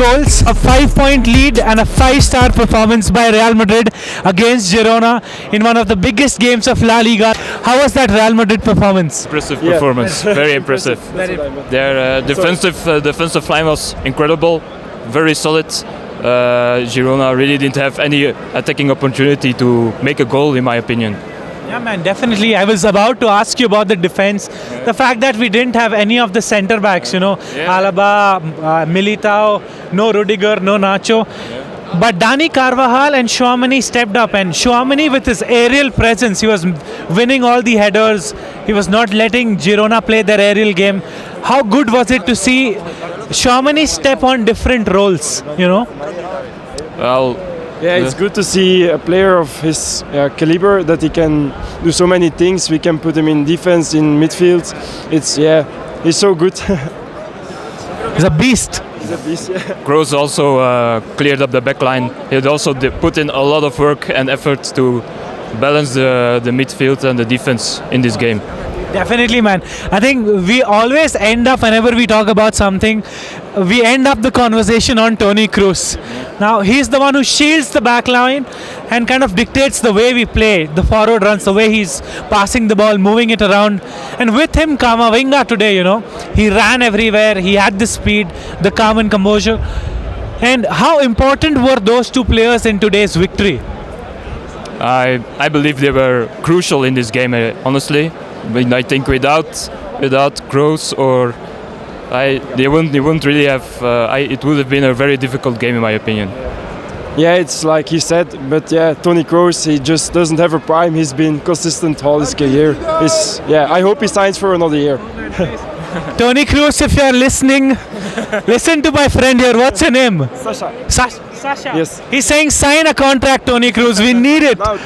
goals, a 5-point lead, and a 5-star performance by Real Madrid against Girona in one of the biggest games of La Liga. How was that Real Madrid performance? Impressive performance, very impressive. Their defensive line was incredible, very solid. Girona really didn't have any attacking opportunity to make a goal, in my opinion. Yeah, man, definitely. I was about to ask you about the defense. The fact that we didn't have any of the centre backs, Alaba, Militao, no Rudiger, no Nacho. But Dani Carvajal and Tchouaméni stepped up, and Tchouaméni with his aerial presence, he was winning all the headers. He was not letting Girona play their aerial game. How good was it to see Tchouaméni step on different roles, Well, yeah, it's good to see a player of his caliber that he can do so many things. We can put him in defense, in midfield. He's so good. He's a beast. He's a beast, yeah. Kroos also cleared up the back line. He had also put in a lot of work and effort to balance the midfield and the defense in this game. Definitely, man. I think we always end up, whenever we talk about something, we end up the conversation on Toni Kroos. Now, he's the one who shields the back line and kind of dictates the way we play, the forward runs, the way he's passing the ball, moving it around. And with him, Kamavinga today, he ran everywhere, he had the speed, the calm and composure. And how important were those two players in today's victory? I believe they were crucial in this game, honestly. I think without Kroos they wouldn't really have. It would have been a very difficult game, in my opinion. Yeah, it's like he said, but Toni Kroos, he just doesn't have a prime. He's been consistent all his career. I hope he signs for another year. Toni Kroos, if you're listening, listen to my friend here. What's your name? Sasha. Yes. He's saying sign a contract, Toni Kroos. We need it. Now,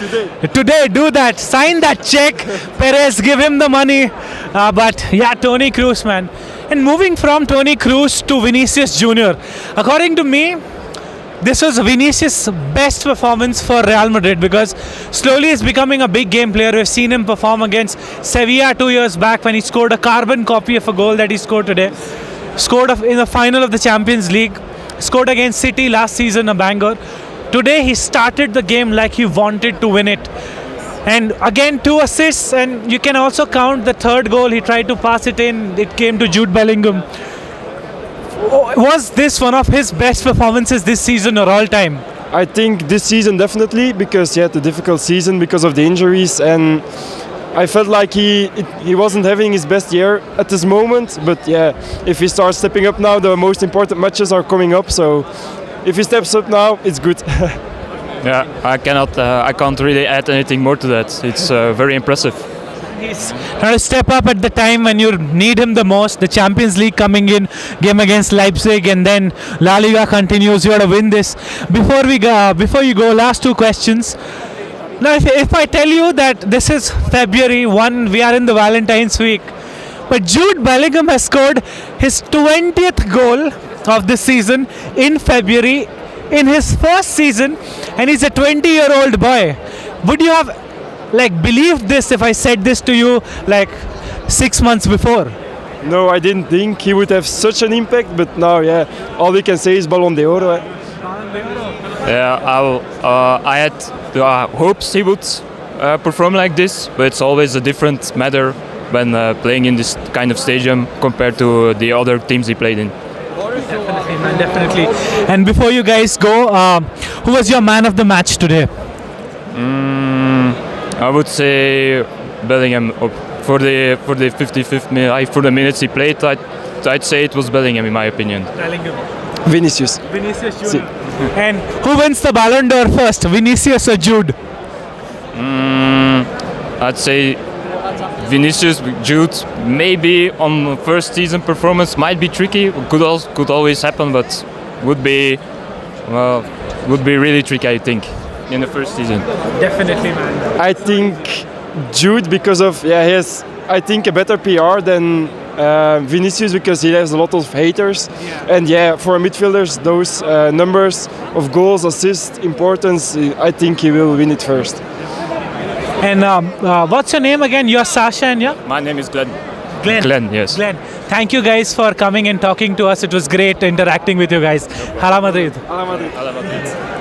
Today, do that. Sign that check. Perez, give him the money. Toni Kroos, man. And moving from Toni Kroos to Vinicius Jr. According to me, this was Vinicius' best performance for Real Madrid because slowly he's becoming a big game player. We've seen him perform against Sevilla 2 years back when he scored a carbon copy of a goal that he scored today. Scored in the final of the Champions League. Scored against City last season, a banger. Today he started the game like he wanted to win it. And again, 2 assists, and you can also count the third goal. He tried to pass it in. It came to Jude Bellingham. Was this one of his best performances this season or all time? I think this season definitely, because he had a difficult season because of the injuries, and I felt like he wasn't having his best year at this moment. But if he starts stepping up now, the most important matches are coming up. So if he steps up now, it's good. Yeah, I can't really add anything more to that. It's very impressive. He's trying to step up at the time when you need him the most. The Champions League coming in, game against Leipzig, and then La Liga continues. You got to win this. Before you go, last 2 questions. Now, if I tell you that this is February 1, we are in the Valentine's week, but Jude Bellingham has scored his 20th goal of this season in February, in his first season, and he's a 20-year-old boy. Would you have believed this if I said this to you 6 months before? No, I didn't think he would have such an impact, but now, all we can say is Ballon d'Or. Yeah, I had hopes he would perform like this, but it's always a different matter when playing in this kind of stadium compared to the other teams he played in. Definitely, man, definitely. And before you guys go, who was your man of the match today? I would say Bellingham. For the 55th minute, for the minutes he played, I'd say it was Bellingham, in my opinion. Vinicius Junior. And who wins the Ballon d'Or first, Vinicius or Jude? I'd say Vinicius, Jude. Maybe on first season performance might be tricky. Could always happen, but would be really tricky, I think, in the first season. Definitely, man. I think Jude, because of he has, I think, a better PR than Vinicius, because he has a lot of haters. And for midfielders, those numbers of goals, assists, importance, I think he will win it first. And what's your name again? You're Sasha, and My name is Glenn. Glenn. Yes. Glenn. Thank you guys for coming and talking to us. It was great interacting with you guys. Hala Madrid. Hala Madrid.